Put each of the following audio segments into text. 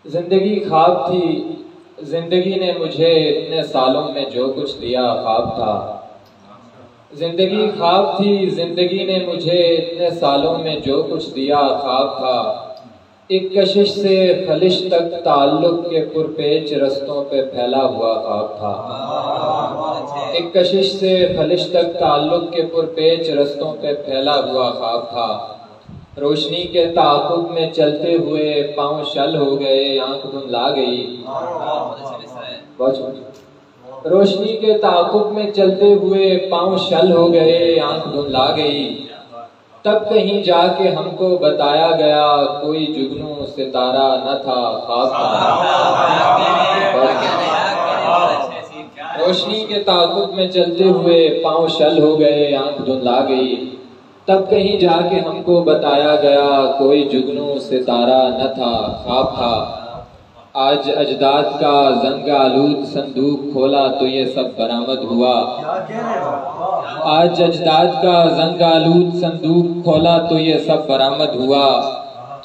जिंदगी ख्वाब थी, जिंदगी ने मुझे इतने सालों में जो कुछ दिया ख्वाब था। जिंदगी ख्वाब थी, जिंदगी ने मुझे इतने सालों में जो कुछ दिया ख्वाब था। एक कशिश से खलिश तक ताल्लुक के पुरपेच रस्तों पे फैला हुआ ख्वाब था। एक कशिश से खलिश तक ताल्लुक के पुरपेच रस्तों पे फैला हुआ ख्वाब था। रोशनी के ताक़ुब में चलते हुए पाँव शल हो गए, आंख धुंधला गई। रोशनी के ताक़ुब में चलते हुए पाँव शल हो गए, आंख धुंधला गई। तब कहीं जाके हमको बताया गया कोई जुगनू सितारा न था, ख्वाब था। रोशनी के ताक़ुब में चलते हुए पाँव शल हो गए, आंख धुंधला गई। तब कहीं जाके हमको बताया गया कोई जुगनू सितारा न था, ख्वाब था। आज अजदाद का जंग आलूद संदूक खोला तो ये सब बरामद हुआ। आज अजदाद का जंग आलूद संदूक खोला तो ये सब बरामद हुआ।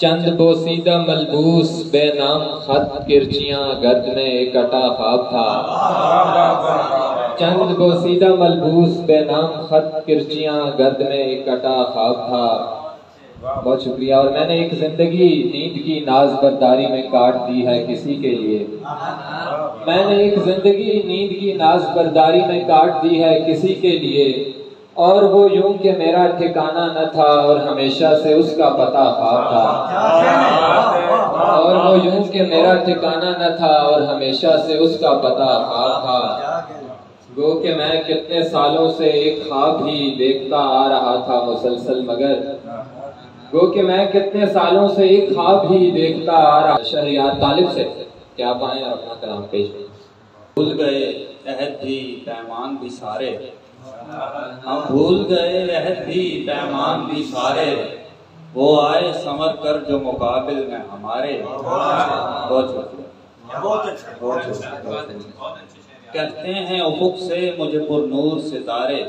चंद बोसीदा मलबूस बेनाम खत किरचियां गर्द में इकट्ठा ख्वाब था। चंद बोसीदा मलबूस बेनाम खत किरचियां गर्द में इकट्ठा ख्वाब था। बहुत शुक्रिया। और मैंने एक जिंदगी नींद की नाज बरदारी में काट दी है किसी के लिए। मैंने एक जिंदगी नींद की नाज बरदारी में काट दी है किसी के लिए। और वो यूं कि मेरा ठिकाना न था और हमेशा से उसका पता ख्वाब था। और वो यूं कि मेरा ठिकाना न था और हमेशा से उसका पता ख्वाब था। गो कि मैं कितने सालों से एक ख्वाब ही देखता आ रहा था मुसलसल, मगर गो कि मैं कितने सालों से एक ख्वाब ही देखता आ रहा। शहरियार तालिब से क्या पाएं और अपना कलाम पेश करें। भूल गए अहद भी पैमान भी सारे, हम भूल गए अहद भी पैमान भी सारे। वो आए समर कर जो मुकाबिल में हमारे। बहुत कहते हैं उफुक से मुझे पुरनूर सितारे,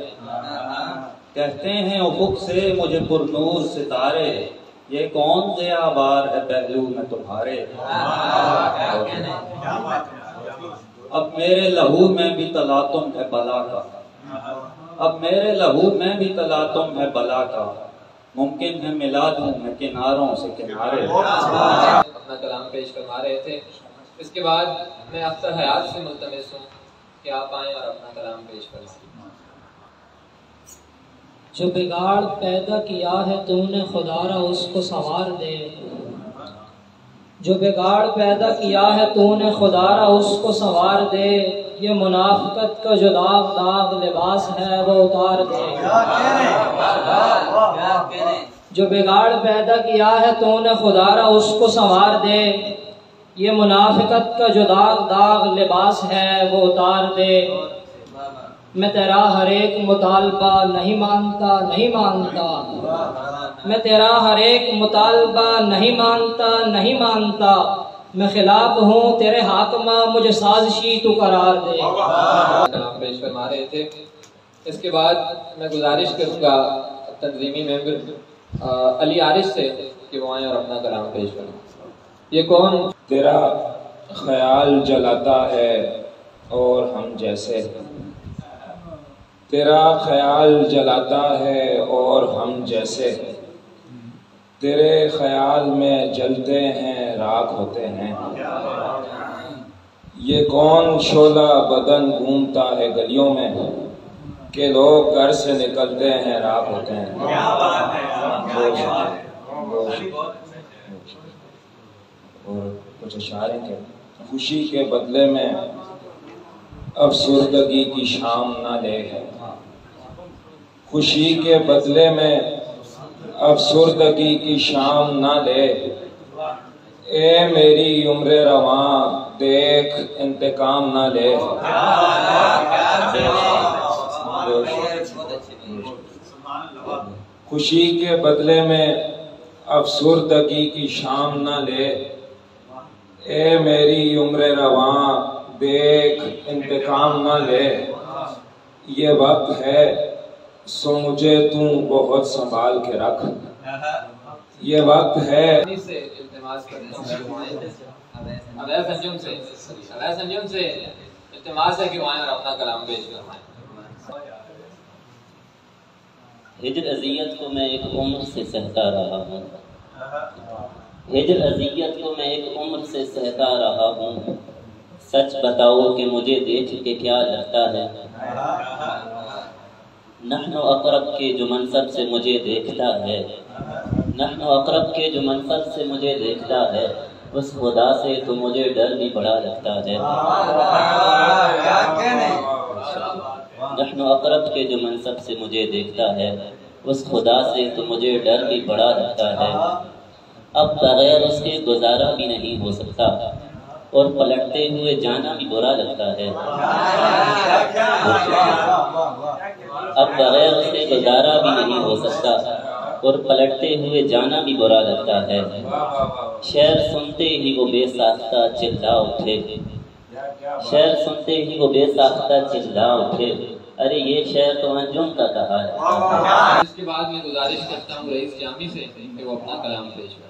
कहते हैं उफुक से मुझे पुरनूर सितारे। ये कौन से आबार है पहलू में तुम्हारे। अब मेरे लहू में भी तलातुम है बला का, अब मेरे लहू में भी तलातुम है बला का। मुमकिन है मिला दूं मैं किनारों से किनारे। अपना कलाम पेश करवा रहे थे। इसके बाद मैं अख्तर हयात से मुल्तमिस हूँ कि आप आएँ और अपना कलाम पेश करें। जो बिगाड़ पैदा किया है तूने खुदारा उसको संवार दे। जो बिगाड़ पैदा किया है तूने खुदारा उसको संवार दे। ये मुनाफिकत का जो दाग दाग लिबास है वो उतार दे। जो बिगाड़ पैदा किया है तूने खुदारा उसको संवार दे। ये मुनाफिकत का जो दाग दाग लिबास है वो उतार दे। मैं तेरा हर एक मुतालबा नहीं मानता, नहीं मानता। मैं तेरा हर एक मुतालबा नहीं मानता, नहीं मानता। मैं खिलाफ हूँ तेरे हाकमा मुझे साजिशी तू करार दे। कलाम पेश फरमा रहे थे। इसके बाद मैं गुजारिश करूँगा तंजीमी मेंबर अली आरिश से कि वो आए और अपना कलाम पेश करें। ये कौन तेरा ख्याल जलाता है और हम जैसे, तेरा ख्याल जलाता है और हम जैसे। तेरे ख्याल में जलते हैं राख होते हैं। ये कौन शोला बदन घूमता है गलियों में कि लोग घर से निकलते हैं राख होते हैं। और कुछ इशारे के खुशी के बदले में अफसुर्दगी की शाम ना ले है। खुशी के बदले में अफसुर्दगी की शाम ना ले। ए मेरी उम्र रवां देख इंतकाम ना ले। खुशी के बदले में अफसुर्दगी की शाम ना ले। ए मेरी उम्र रवां देख इंतकाम ना ले। ये वक्त है सो मुझे तू बहुत संभाल के रख। ये वक्त है। से इल्तिमास करता हूं। अवैस अंजुम से इल्तिमास है कि वहाँ और अपना कलाम पेश करवाएं। हिजर अज़ियत को मैं एक उम्र से सहता रहा हूँ, हिजर अज़ियत को मैं एक उम्र से सहता रहा हूँ। सच बताओ कि मुझे देख के क्या लगता है। नहनो अक़रब के जो मनसब से मुझे देखता है, नहनो अक़रब के जो मनसब से मुझे देखता है, उस खुदा से तो मुझे डर भी बड़ा लगता है। नहनो अक़रब के जो मनसब से मुझे देखता है, उस खुदा से तो मुझे डर भी बड़ा लगता है। अब बगैर उसके गुजारा भी नहीं हो सकता और पलटते हुए जाना भी बुरा लगता है। अब बगैर उसके गुजारा भी नहीं हो सकता और पलटते हुए जाना भी बुरा लगता है। शेर सुनते ही वो बेसाख्ता चिल्ला उठे, शेर सुनते ही वो बेसाख्ता चिल्ला उठे, अरे ये शेर तो अंजुम का कहा है। इसके बाद मैं गुजारिश करता हूँ रईस जामी से कि वो अपना कलाम पेश करें।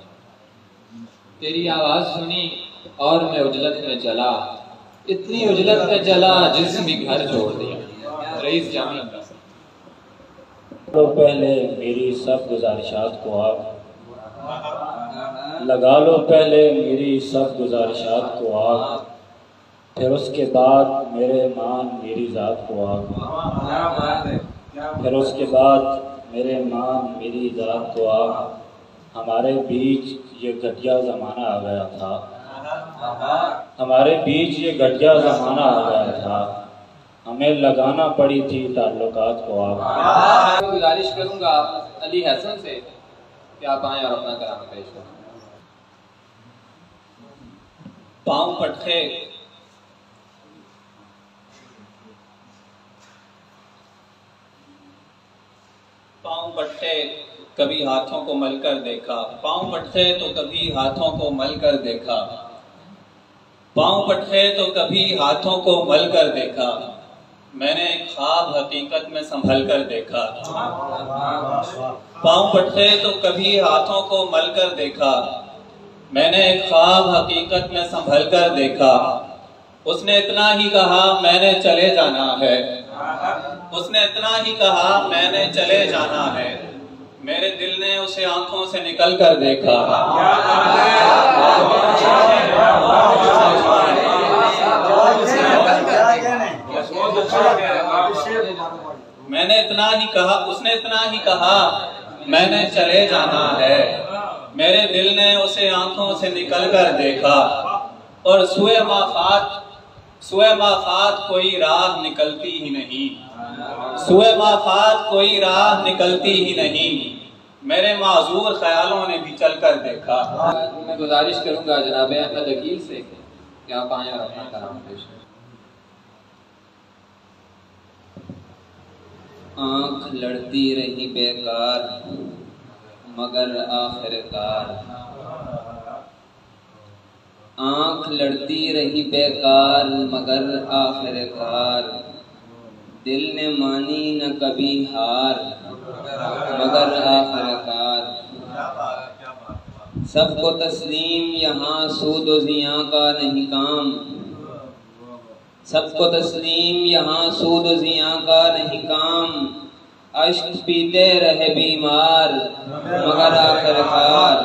तेरी आवाज़ सुनी और मैं उजलत में चला, इतनी उजलत में चला जिस्म भी घर छोड़ दिया। रईस जामी। तो पहले मेरी सब गुजारिशात को आप लगा लो, पहले मेरी सब गुजारिशात को आप, फिर उसके बाद मेरे मान मेरी ज़ात को आप, फिर उसके बाद मेरे मान मेरी ज़ात को आप। हमारे बीच ये घटिया ज़माना आ गया था, हमारे बीच ये घटिया ज़माना आ गया था, हमें लगाना पड़ी थी ताल्लुकात को आप। मैं गुजारिश करूँगा अली हसन से कि आप आएँ और अपना कलाम पेश करें। पाँव पटखे पाँव पटखे कभी हाथों को मलकर देखा, पाँव पटखे तो कभी हाथों को मलकर देखा, पाँव पटखे तो कभी हाथों को मलकर देखा, मैंने एक ख्वाब हकीकत में संभल कर देखा। पाँव पटखे तो कभी हाथों को मलकर देखा, मैंने एक ख्वाब हकीकत में संभल कर देखा। उसने इतना ही कहा मैंने चले जाना है, उसने इतना ही कहा मैंने चले जाना है, मेरे दिल ने उसे आंखों से निकल कर देखा। मैंने इतना ही कहा, उसने इतना ही कहा मैंने चले जाना है, मेरे दिल ने उसे आंखों से निकल कर देखा। और सुए माफात कोई राह निकलती ही नहीं, सुए माफात कोई राह निकलती ही नहीं, मेरे माजूर ख्यालों ने भी चल कर देखा। मैं गुजारिश करूंगा जनाब अहमद अकील से कि आप आएँ और अपना कलाम पेश करें। आँख लड़ती रही बेकार मगर आखिरकार, आँख लड़ती रही बेकार मगर आखिरकार, दिल ने मानी न कभी हार मगर आखिरकार। सबको तस्लीम यहाँ सूद व ज़िया का नहीं काम, सबको तस्लीम यहाँ सूद व ज़िया का नहीं काम, अश्क पीते रहे बीमार मगर आखिरकार।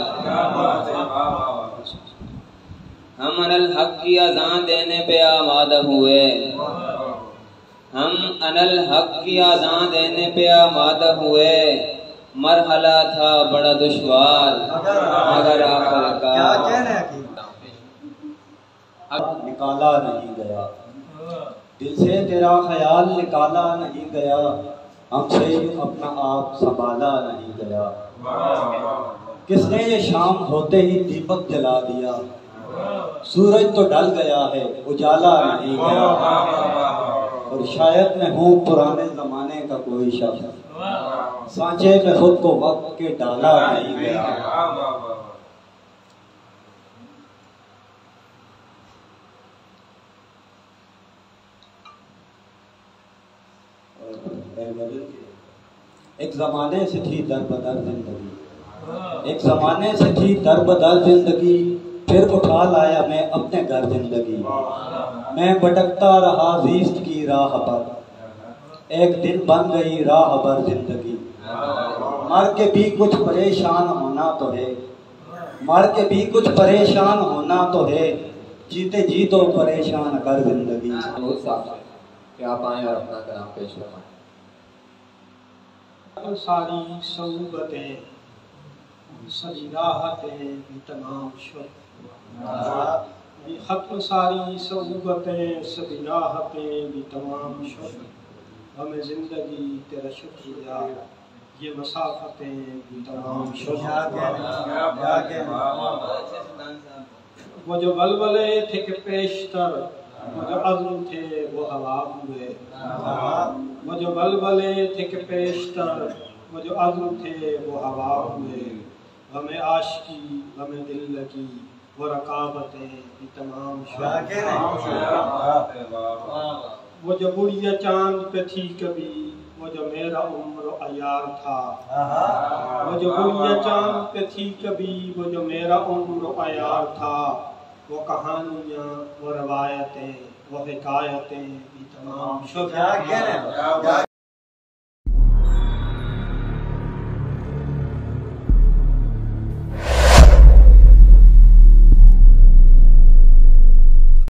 हम अनल हक की अज़ान देने पे आमादा हुए, हम अनल हक की अज़ान देने पे आमादा हुए, मरहला था बड़ा दुश्वार मगर आखिरकार। निकाला नहीं गया दिल से तेरा ख्याल, निकाला नहीं गया हमसे अपना आप संभाला नहीं गया। किसने ये शाम होते ही दीपक जला दिया, सूरज तो ढल गया है उजाला नहीं गया। और शायद मैं हूँ पुराने जमाने का कोई शख्स, सांचे में खुद को वक्त के डाला नहीं गया। एक ज़माने से थी दर बदर जिंदगी, एक ज़माने से थी दर बदर जिंदगी, फिर उठा लाया मैं अपने घर जिंदगी। मैं भटकता रहा ज़ीस्त की राह पर, एक दिन बन गई राह पर जिंदगी। मर के भी कुछ परेशान होना तो है, मर के भी कुछ परेशान होना तो है, जीते जी तो परेशान कर जिंदगी। बहुत साफ है कि आप आए और अपना कलाम पेश फरमाएं। सारी सऊबतें सभी राहतें भी तमाम शुद, खत्म सारी सऊबतें सभी राहतें भी तमाम शुद। हमें जिंदगी तेरा शुक्रिया, ये मसाफतें भी तमाम शुद। वो जो बलबले थे कि पेशतर, वो जो अज़्म थे वो हवा हुए। वो जो बलबले थे कि पेशतर, वो जो अज़्म थे वो हवा हुए। हमें आशिकी हमें दिल लगी, वो रकाबतें भी तमाम शुद। वो जो बुढ़िया चांद पे थी कभी, वो जो मेरा उम्र अयार था। वो जो बुढ़िया चांद पे थी कभी, वो जो मेरा उम्र अयार था। वो कहानियाँ वो रवायतें वो हिकायतें भी तमाम शुद।